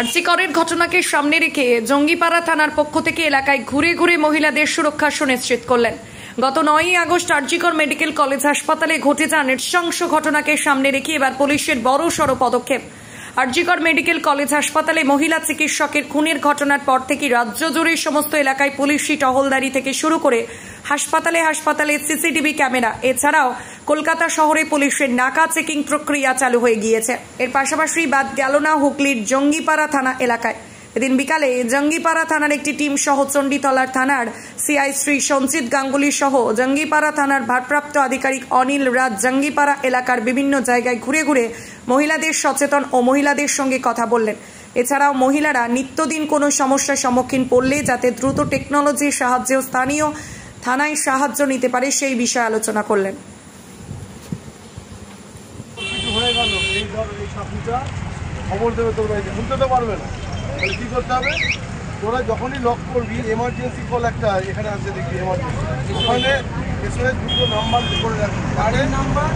আরজিকরের ঘটনাকে সামনে রেখে জঙ্গিপাড়া থানার পক্ষ থেকে এলাকায় ঘুরে ঘুরে মহিলাদের সুরক্ষা সুনিশ্চিত করলেন। গত 9ই আগস্ট আরজিকর মেডিকেল কলেজ হাসপাতালে ঘটে যাওয়া নৃশংস ঘটনাকে সামনে রেখে এবার পুলিশের বড়সড় পদক্ষেপ। আরজিকর মেডিকেল কলেজ হাসপাতালে মহিলা চিকিৎসকের খুনের ঘটনার পর থেকে রাজ্য জুড়ে সমস্ত এলাকায় পুলিশি টহলদারি থেকে শুরু করে হাসপাতালে সিসিটিভি ক্যামেরা, এছাড়াও কলকাতা শহরে পুলিশের নাকা চেকিং প্রক্রিয়া চালু হয়ে গিয়েছে। এর পাশাপাশি বাদ গেল না হুগলির জঙ্গিপাড়া থানা এলাকায়। এদিন বিকালে জঙ্গিপাড়া থানার একটি টিম সহ চণ্ডীতলার থানার সিআই শ্রী সঞ্জিত গাঙ্গুলি সহ জঙ্গিপাড়া থানার ভারপ্রাপ্ত আধিকারিক অনিল রাজ জঙ্গিপাড়া এলাকার বিভিন্ন জায়গায় ঘুরে ঘুরে মহিলাদের সচেতন ও মহিলাদের সঙ্গে কথা বললেন। এছাড়াও মহিলারা নিত্যদিন কোনো সমস্যার সম্মুখীন পড়লে যাতে দ্রুত টেকনোলজির সাহায্যে স্থানীয় থানায় সাহায্য নিতে পারে সেই বিষয়ে আলোচনা করলেন। খবর দেবে, তোমরা শুনতে তো পারবে না, তাহলে কী করতে হবে? তোরা যখনই লক করবি এমার্জেন্সি কল একটা এখানে আসছে, দেখবি এমার্জেন্সি, ওখানে এসে দুটো নাম্বার করে রাখবি, গাড়ির নাম্বার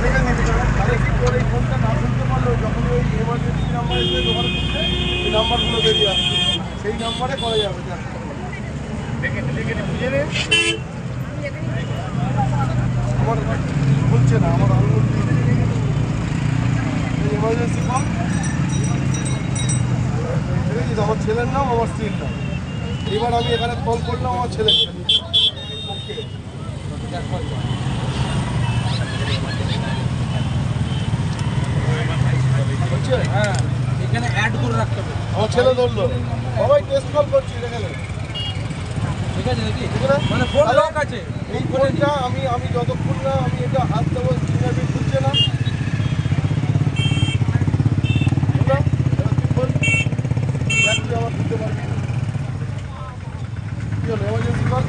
রেখে দিবি। তাহলে কি তোর এই ফোনটা না শুনতে পারলেও যখন ওই এমার্জেন্সি নাম্বার এসে দোকানে শুনতে ওই নাম্বারগুলো বেরিয়ে আসবে, সেই নাম্বারে করা যাবে। আমার বলছে না, আমার আঙুল এমার্জেন্সি কল, আমার ছেলের নাম, আমার স্ত্রীর নাম। এবার আমি এখানে কল করলাম আমার ছেলের, ওকে হ্যাঁ এখানে অ্যাড করে রাখতে হবে। আমার ছেলে ধরলো, সবাই টেস্ট কল করছি এখানে, ঠিক আছে নাকি? মানে ফোন লক আছে, এই ফোনটা আমি যতক্ষণ না আমি এটা হাত দেবো ফিঙ্গারপ্রিন্ট খুলছে না। আমার দিতে পারবি, কি হলো এমার্জেন্সি কল?